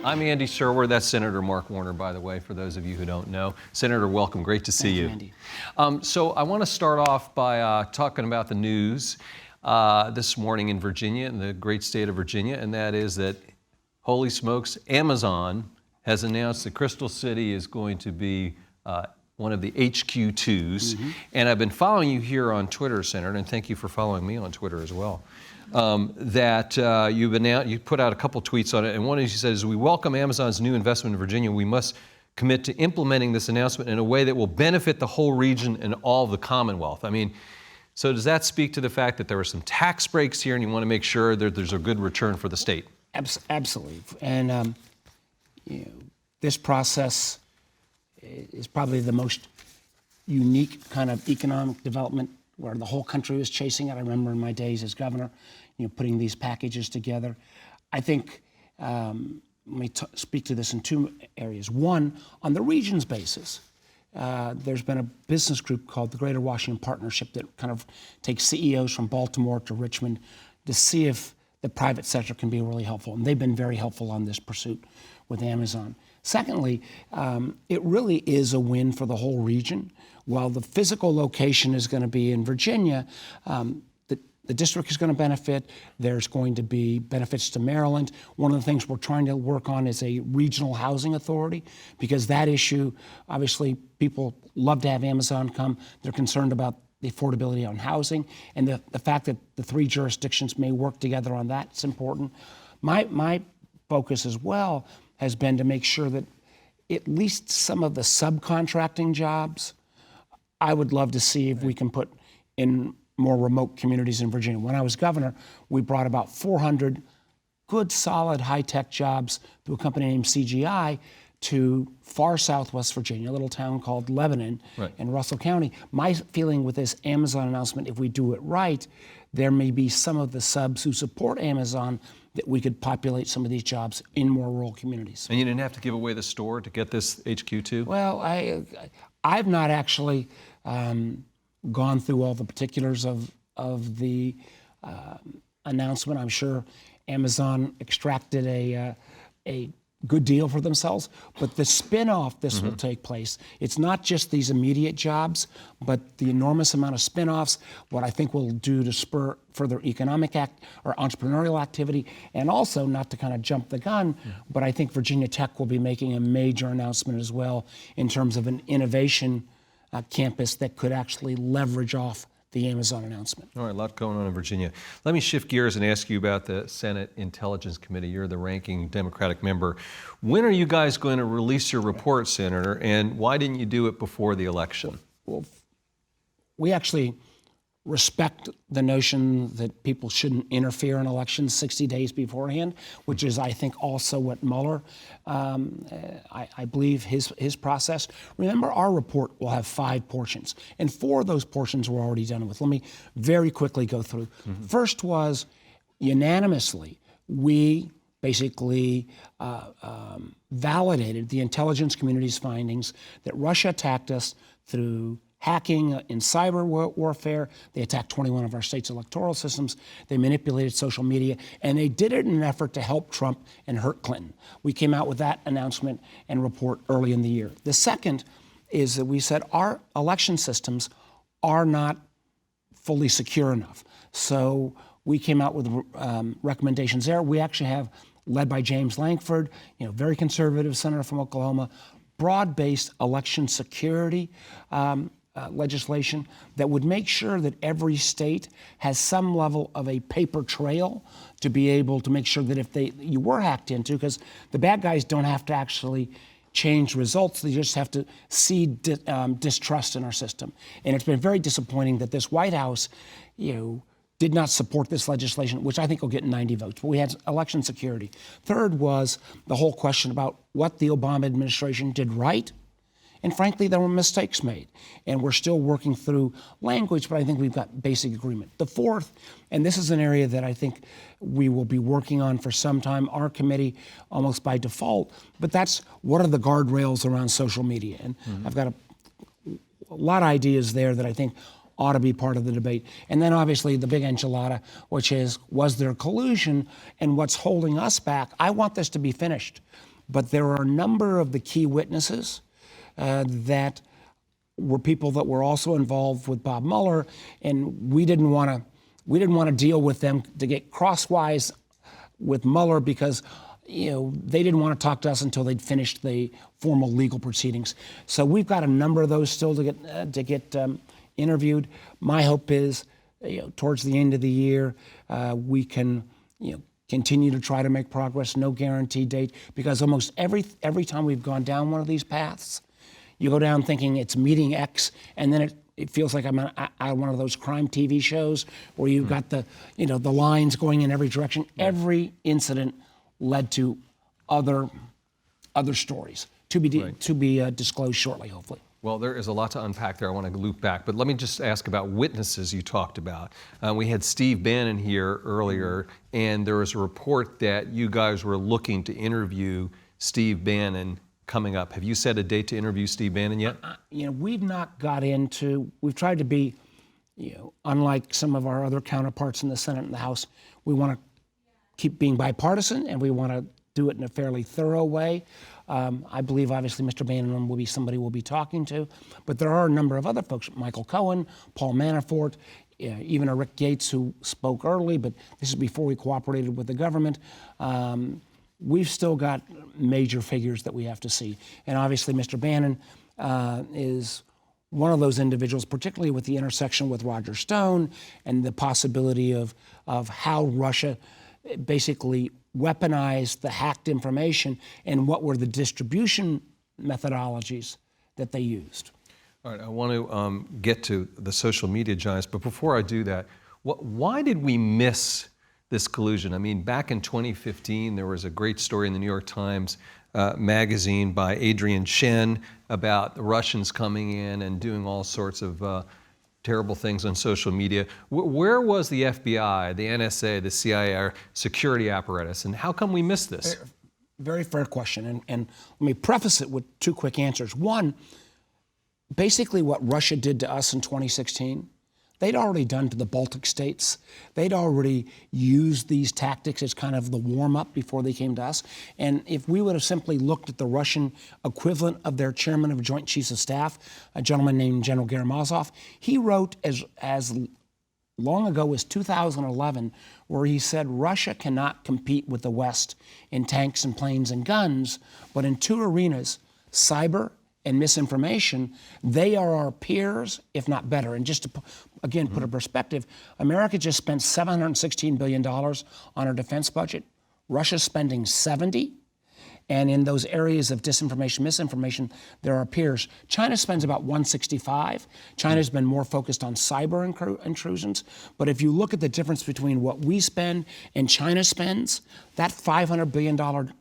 I'm Andy Serwer. That's Senator Mark Warner, by the way, for those of you who don't know. Senator, welcome. Great to see you. Andy. So I want to start off by talking about the news this morning in Virginia, in the great state of Virginia, and that is that, holy smokes, Amazon has announced that Crystal City is going to be one of the HQ2s. Mm-hmm. And I've been following you here on Twitter, Senator, and thank you for following me on Twitter as well. You put out a couple tweets on it, and one is you said, as we welcome Amazon's new investment in Virginia, we must commit to implementing this announcement in a way that will benefit the whole region and all of the Commonwealth. I mean, so does that speak to the fact that there are some tax breaks here and you want to make sure that there's a good return for the state? Absolutely. And this process is probably the most unique kind of economic development where the whole country was chasing it. I remember in my days as governor, putting these packages together. I think, let me speak to this in two areas. One, on the region's basis, there's been a business group called the Greater Washington Partnership that kind of takes CEOs from Baltimore to Richmond to see if the private sector can be really helpful. And they've been very helpful on this pursuit with Amazon. Secondly, it really is a win for the whole region. While the physical location is going to be in Virginia, the district is going to benefit. There's going to be benefits to Maryland. One of the things we're trying to work on is a regional housing authority, because that issue, obviously, people love to have Amazon come. They're concerned about the affordability on housing, and the fact that the three jurisdictions may work together on that is important. My focus as well has been to make sure that at least some of the subcontracting jobs, I would love to see if we can put in more remote communities in Virginia. When I was governor, we brought about 400 good, solid, high-tech jobs through a company named CGI to far southwest Virginia, a little town called Lebanon in Russell County. My feeling with this Amazon announcement, if we do it right, there may be some of the subs who support Amazon that we could populate some of these jobs in more rural communities. And you didn't have to give away the store to get this HQ2? Well, I've not actually gone through all the particulars of the announcement. I'm sure Amazon extracted a good deal for themselves, but the spin-off this will take place. It's not just these immediate jobs, but the enormous amount of spin-offs, what I think will do to spur further economic or entrepreneurial activity, and also, not to kind of jump the gun, but I think Virginia Tech will be making a major announcement as well in terms of an innovation campus that could actually leverage off the Amazon announcement. All right, a lot going on in Virginia. Let me shift gears and ask you about the Senate Intelligence Committee. You're the ranking Democratic member. When are you guys going to release your report, Senator, and why didn't you do it before the election? Well, we actually respect the notion that people shouldn't interfere in elections 60 days beforehand, which is, I think, also what Mueller, I believe, his process. Remember, our report will have 5 portions, and 4 of those portions we're already done with. Let me very quickly go through. First was, unanimously, we basically validated the intelligence community's findings that Russia attacked us through hacking in cyber warfare. They attacked 21 of our state's electoral systems. They manipulated social media, and they did it in an effort to help Trump and hurt Clinton. We came out with that announcement and report early in the year. The second is that we said our election systems are not fully secure enough. So we came out with recommendations there. We actually have, led by James Lankford, very conservative senator from Oklahoma, broad-based election security legislation that would make sure that every state has some level of a paper trail to be able to make sure that if you were hacked into, because the bad guys don't have to actually change results, they just have to seed distrust in our system. And it's been very disappointing that this White House, did not support this legislation, which I think will get 90 votes. But we had election security. Third was the whole question about what the Obama administration did right. And frankly, there were mistakes made. And we're still working through language, but I think we've got basic agreement. The fourth, and this is an area that I think we will be working on for some time, our committee almost by default, but that's what are the guardrails around social media? And I've got a lot of ideas there that I think ought to be part of the debate. And then obviously the big enchilada, which is, was there collusion, and what's holding us back? I want this to be finished, but there are a number of the key witnesses that were people that were also involved with Bob Mueller, and we didn't want to deal with them to get crosswise with Mueller because they didn't want to talk to us until they'd finished the formal legal proceedings. So we've got a number of those still to get interviewed. My hope is, towards the end of the year, we can, continue to try to make progress. No guaranteed date, because almost every time we've gone down one of these paths, you go down thinking it's meeting X, and then it feels like I'm on one of those crime TV shows where you've got the lines going in every direction. Yeah. Every incident led to other stories to be disclosed shortly, hopefully. Well, there is a lot to unpack there. I want to loop back, but let me just ask about witnesses you talked about. We had Steve Bannon here earlier, and there was a report that you guys were looking to interview Steve Bannon coming up. Have you set a date to interview Steve Bannon yet? We've not got into, we've tried to be, unlike some of our other counterparts in the Senate and the House, we want to keep being bipartisan, and we want to do it in a fairly thorough way. I believe, obviously, Mr. Bannon will be somebody we'll be talking to, but there are a number of other folks, Michael Cohen, Paul Manafort, even a Rick Gates who spoke early, but this is before we cooperated with the government. We've still got major figures that we have to see. And obviously, Mr. Bannon is one of those individuals, particularly with the intersection with Roger Stone and the possibility of how Russia basically weaponized the hacked information and what were the distribution methodologies that they used. All right, I want to get to the social media giants, but before I do that, why did we miss this collusion? I mean, back in 2015, there was a great story in the New York Times magazine by Adrian Chen about the Russians coming in and doing all sorts of terrible things on social media. Where was the FBI, the NSA, the CIA, our security apparatus, and how come we missed this? Very fair question, and let me preface it with two quick answers. One, basically what Russia did to us in 2016, they'd already done to the Baltic states. They'd already used these tactics as kind of the warm-up before they came to us. And if we would have simply looked at the Russian equivalent of their chairman of Joint Chiefs of Staff, a gentleman named General Garamazov, he wrote as long ago as 2011, where he said Russia cannot compete with the West in tanks and planes and guns, but in two arenas, cyber and misinformation, they are our peers, if not better. And just to, again, put a perspective, America just spent $716 billion on our defense budget. Russia's spending 70. And in those areas of disinformation, misinformation, there are peers. China spends about 165. China's been more focused on cyber intrusions. But if you look at the difference between what we spend and China spends, that $500 billion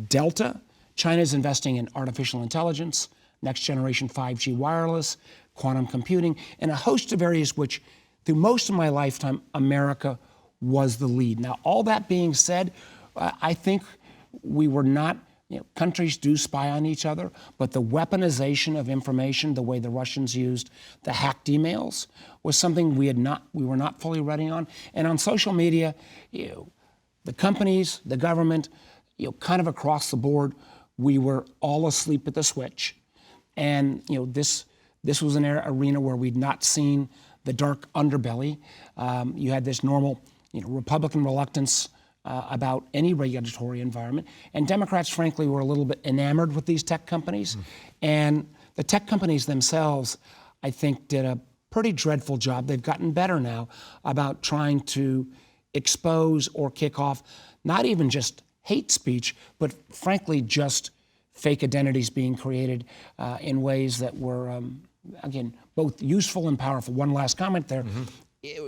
delta, China's investing in artificial intelligence, next generation 5G wireless, quantum computing, and a host of areas which, through most of my lifetime, America was the lead. Now, all that being said, I think we were not, countries do spy on each other, but the weaponization of information, the way the Russians used the hacked emails, was something we were not fully ready on. And on social media, the companies, the government, kind of across the board, we were all asleep at the switch. And this was an arena where we'd not seen the dark underbelly. You had this normal, Republican reluctance about any regulatory environment, and Democrats, frankly, were a little bit enamored with these tech companies. And the tech companies themselves, I think, did a pretty dreadful job. They've gotten better now about trying to expose or kick off not even just hate speech, but frankly, just fake identities being created in ways that were, again, both useful and powerful. One last comment there.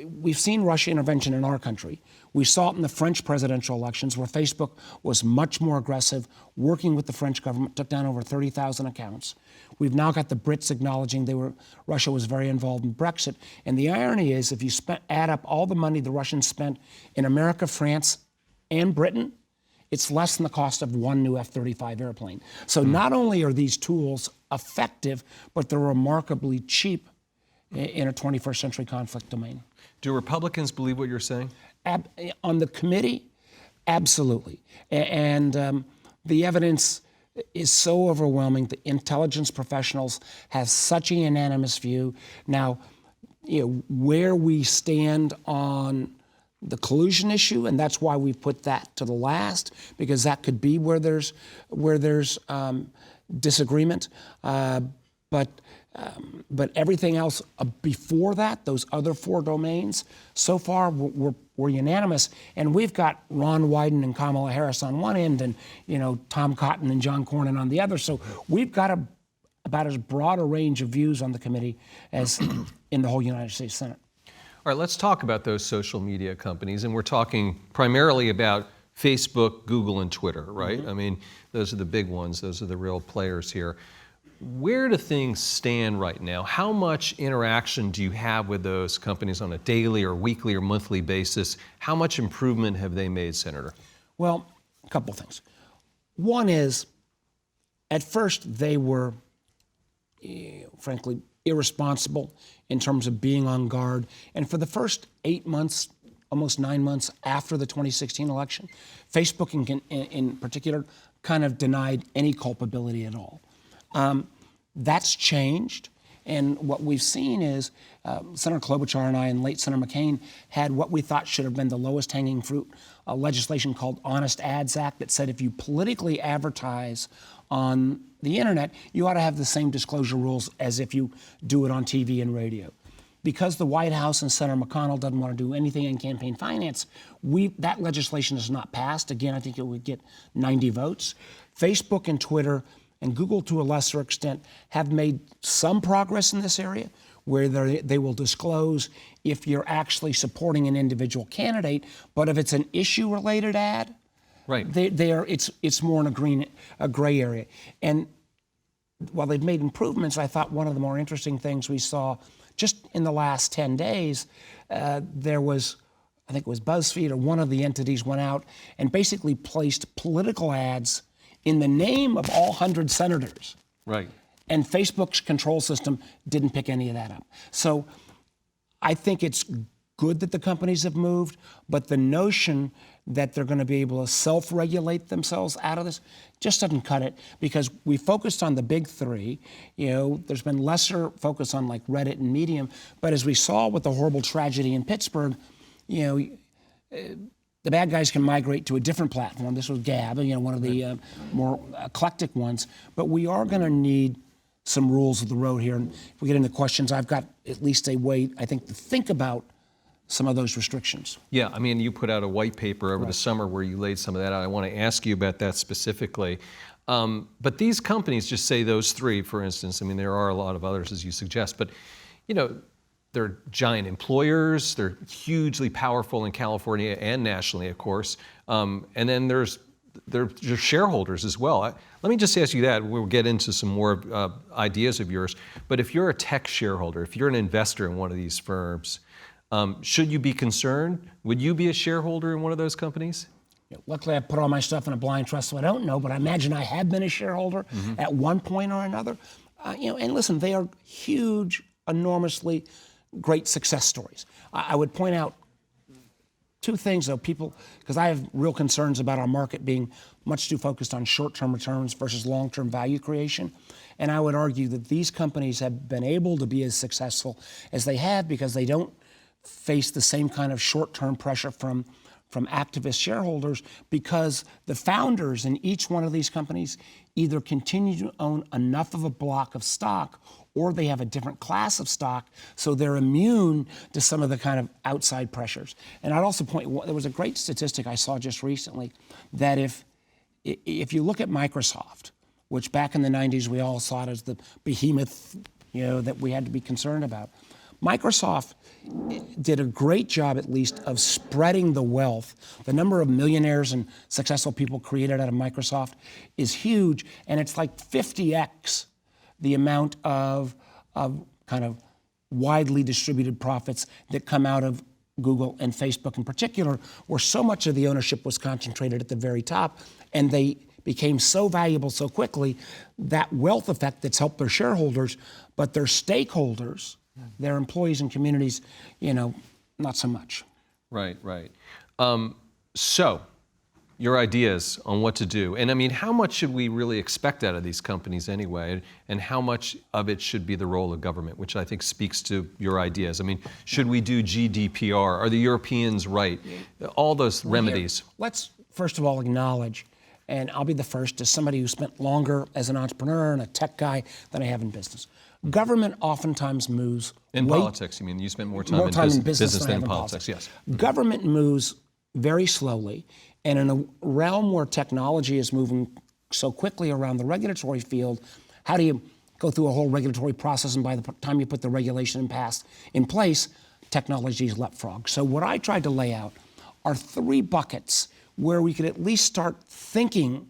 We've seen Russia intervention in our country. We saw it in the French presidential elections, where Facebook was much more aggressive, working with the French government, took down over 30,000 accounts. We've now got the Brits acknowledging Russia was very involved in Brexit. And the irony is, if you add up all the money the Russians spent in America, France, and Britain, it's less than the cost of one new F-35 airplane. So not only are these tools effective, but they're remarkably cheap in a 21st century conflict domain. Do Republicans believe what you're saying? On the committee, absolutely. And the evidence is so overwhelming. The intelligence professionals have such a unanimous view. Now, where we stand on the collusion issue, and that's why we put that to the last, because that could be where there's disagreement. But everything else before that, those other 4 domains, so far we're unanimous. And we've got Ron Wyden and Kamala Harris on one end, and Tom Cotton and John Cornyn on the other. So we've got about as broad a range of views on the committee as in the whole United States Senate. All right, let's talk about those social media companies, and we're talking primarily about Facebook, Google, and Twitter, right? Mm-hmm. I mean, those are the big ones. Those are the real players here. Where do things stand right now? How much interaction do you have with those companies on a daily or weekly or monthly basis? How much improvement have they made, Senator? Well, a couple things. One is, at first they were, frankly, irresponsible in terms of being on guard. And for the first 8 months, almost 9 months after the 2016 election, Facebook in particular kind of denied any culpability at all. That's changed. And what we've seen is Senator Klobuchar and I and late Senator McCain had what we thought should have been the lowest hanging fruit, a legislation called Honest Ads Act that said if you politically advertise on the internet, you ought to have the same disclosure rules as if you do it on TV and radio. Because the White House and Senator McConnell doesn't want to do anything in campaign finance, that legislation is not passed. Again, I think it would get 90 votes. Facebook and Twitter and Google, to a lesser extent, have made some progress in this area, where they will disclose if you're actually supporting an individual candidate, but if it's an issue-related ad, right, it's more in a gray area. And while they've made improvements, I thought one of the more interesting things we saw just in the last 10 days, there was, I think it was BuzzFeed or one of the entities went out and basically placed political ads in the name of all 100 senators. Right. And Facebook's control system didn't pick any of that up. So I think it's good that the companies have moved, but the notion that they're going to be able to self-regulate themselves out of this just doesn't cut it, because we focused on the big 3. There's been lesser focus on like Reddit and Medium, but as we saw with the horrible tragedy in Pittsburgh, the bad guys can migrate to a different platform. This was Gab, one of the more eclectic ones. But we are going to need some rules of the road here. And if we get into questions, I've got at least a way, I think, to think about some of those restrictions. Yeah, I mean, you put out a white paper over the summer where you laid some of that out. I want to ask you about that specifically. But these companies, just say those 3, for instance. I mean, there are a lot of others, as you suggest. But, they're giant employers. They're hugely powerful in California and nationally, of course. And then there's shareholders as well. Let me just ask you that. We'll get into some more ideas of yours. But if you're a tech shareholder, if you're an investor in one of these firms, should you be concerned? Would you be a shareholder in one of those companies? Luckily, I put all my stuff in a blind trust, so I don't know. But I imagine I have been a shareholder at one point or another. And listen, they are huge, enormously great success stories. I would point out 2 things, though, because I have real concerns about our market being much too focused on short-term returns versus long-term value creation. And I would argue that these companies have been able to be as successful as they have because they don't face the same kind of short-term pressure from activist shareholders, because the founders in each one of these companies either continue to own enough of a block of stock or they have a different class of stock, so they're immune to some of the kind of outside pressures. And I'd also point, there was a great statistic I saw just recently that if you look at Microsoft, which back in the 90s we all saw it as the behemoth, that we had to be concerned about, Microsoft did a great job, at least, of spreading the wealth. The number of millionaires and successful people created out of Microsoft is huge, and it's like 50x the amount of kind of widely distributed profits that come out of Google and Facebook in particular, where so much of the ownership was concentrated at the very top, and they became so valuable so quickly, that wealth effect that's helped their shareholders, but their stakeholders Their employees and communities, not so much. Right, right. So, your ideas on what to do. And I mean, how much should we really expect out of these companies anyway? And how much of it should be the role of government, which I think speaks to your ideas. I mean, should we do GDPR? Are the Europeans right? All those remedies. Let's first of all acknowledge, and I'll be the first, as somebody who spent longer as an entrepreneur and a tech guy than I have in business. Government oftentimes moves In politics, you mean? You spent more time in business than in politics, yes. Government moves very slowly, and in a realm where technology is moving so quickly around the regulatory field, how do you go through a whole regulatory process, and by the time you put the regulation in place, technology is leapfrog. So what I tried to lay out are 3 buckets where we could at least start thinking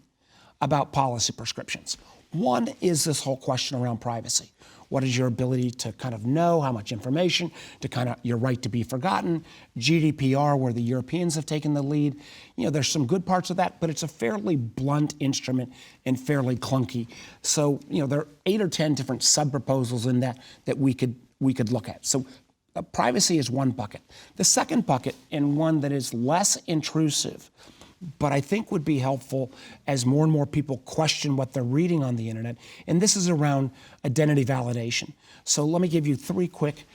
about policy prescriptions. One is this whole question around privacy. What is your ability to kind of know how much information, to kind of your right to be forgotten? GDPR, where the Europeans have taken the lead. There's some good parts of that, but it's a fairly blunt instrument and fairly clunky. So, there are 8 or 10 different sub-proposals in that we could look at. So privacy is one bucket. The second bucket, and one that is less intrusive, but I think would be helpful as more and more people question what they're reading on the internet, and this is around identity validation. So let me give you three quick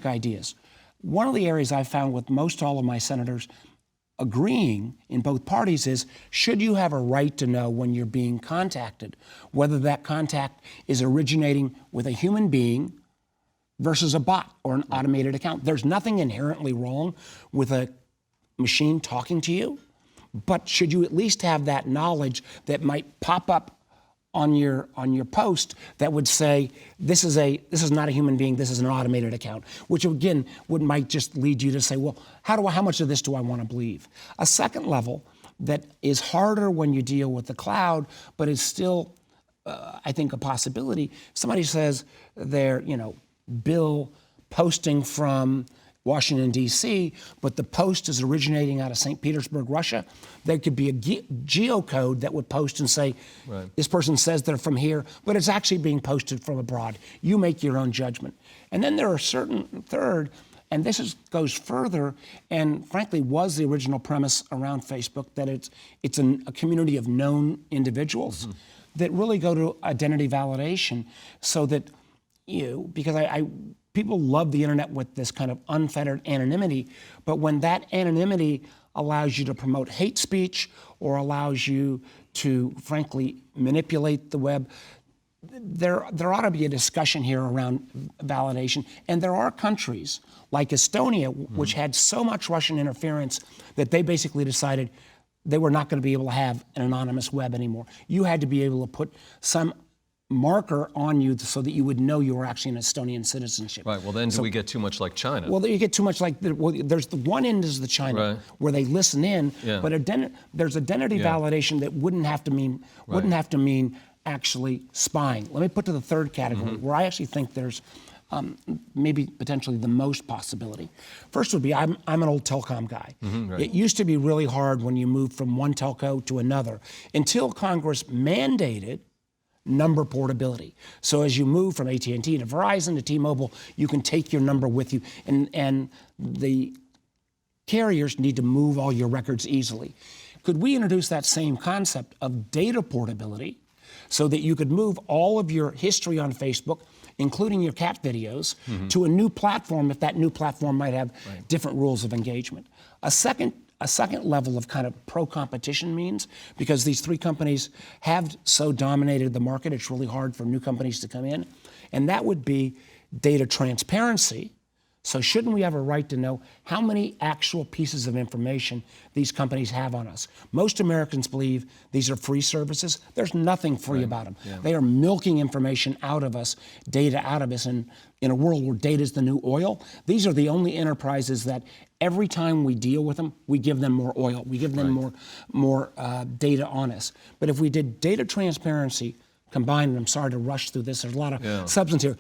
ideas. One of the areas I found with most all of my senators agreeing in both parties is, should you have a right to know when you're being contacted, whether that contact is originating with a human being versus a bot or an automated account. There's nothing inherently wrong with a machine talking to you, but should you at least have that knowledge that might pop up on your post that would say, this is not a human being, this is an automated account, which again might just lead you to say, well, how much of this do I want to believe? A second level that is harder when you deal with the cloud, but is still, I think, a possibility. Somebody says they're, bill posting from Washington, D.C., but the post is originating out of St. Petersburg, Russia. There could be a geocode that would post and say, this person says they're from here, but it's actually being posted from abroad. You make your own judgment. And then there are certain third, and this goes further, and frankly was the original premise around Facebook, that it's a community of known individuals that really go to identity validation, so that because people love the internet with this kind of unfettered anonymity, but when that anonymity allows you to promote hate speech or allows you to, frankly, manipulate the web, there ought to be a discussion here around validation. And there are countries like Estonia, which had so much Russian interference that they basically decided they were not going to be able to have an anonymous web anymore. You had to be able to put some marker on you so that you would know you were actually an Estonian citizenship. Right, well then do we get too much like China? Well, you get too much like, there's the one end is the China, where they listen in, but there's identity validation that wouldn't have to mean actually spying. Let me put to the third category, where I actually think there's maybe potentially the most possibility. First would be, I'm an old telecom guy. It used to be really hard when you moved from one telco to another, until Congress mandated number portability. So as you move from AT&T to Verizon to T-Mobile, you can take your number with you, and the carriers need to move all your records easily. Could we introduce that same concept of data portability so that you could move all of your history on Facebook, including your cat videos, to a new platform if that new platform might have different rules of engagement? A second level of kind of pro-competition means, because these 3 companies have so dominated the market, it's really hard for new companies to come in, and that would be data transparency. So shouldn't we have a right to know how many actual pieces of information these companies have on us? Most Americans believe these are free services. There's nothing free about them. They are milking information out of us, data out of us, and in a world where data is the new oil, these are the only enterprises that every time we deal with them, we give them more oil, we give them more data on us. But if we did data transparency combined, and I'm sorry to rush through this, there's a lot of substance here,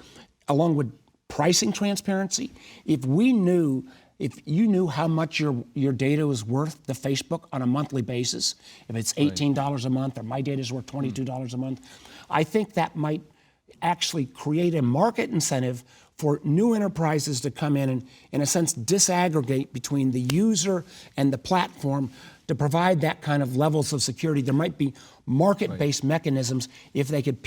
along with pricing transparency. If you knew how much your data was worth to Facebook on a monthly basis, if it's $18 a month or my data is worth $22 a month, I think that might actually create a market incentive for new enterprises to come in and, in a sense, disaggregate between the user and the platform to provide that kind of levels of security. There might be market-based mechanisms if they could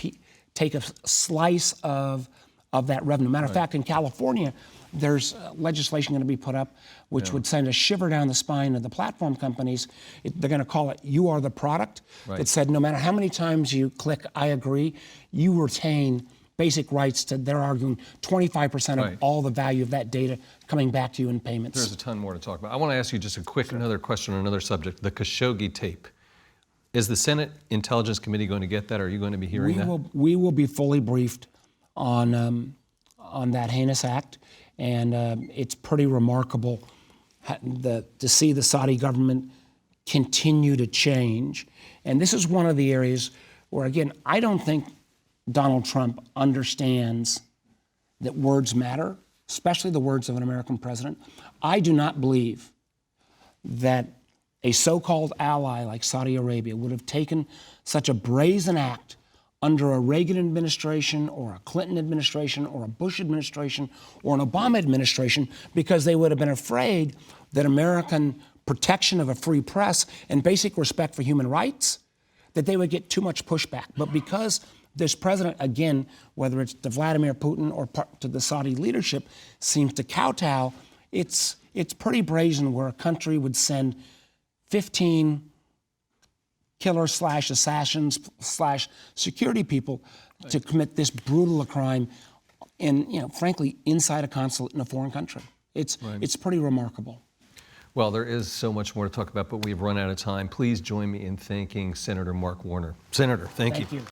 take a slice of that revenue. Matter of fact, in California, there's legislation going to be put up which would send a shiver down the spine of the platform companies. They're going to call it "You Are the Product." That said, no matter how many times you click "I agree," you retain basic rights to, they're arguing, 25% of all the value of that data coming back to you in payments. There's a ton more to talk about. I want to ask you just a quick another question on another subject, the Khashoggi tape. Is the Senate Intelligence Committee going to get that? Are you going to be hearing that? We will be fully briefed on that heinous act, and it's pretty remarkable to see the Saudi government continue to change. And this is one of the areas where, again, I don't think Donald Trump understands that words matter, especially the words of an American president. I do not believe that a so-called ally like Saudi Arabia would have taken such a brazen act under a Reagan administration or a Clinton administration or a Bush administration or an Obama administration, because they would have been afraid that American protection of a free press and basic respect for human rights, that they would get too much pushback. But because this president, again, whether it's to Vladimir Putin or to the Saudi leadership, seems to kowtow, it's pretty brazen where a country would send 15 killer/assassins/security people to commit this brutal crime in, frankly, inside a consulate in a foreign country. It's pretty remarkable. Well, there is so much more to talk about, but we've run out of time. Please join me in thanking Senator Mark Warner. Senator, thank you.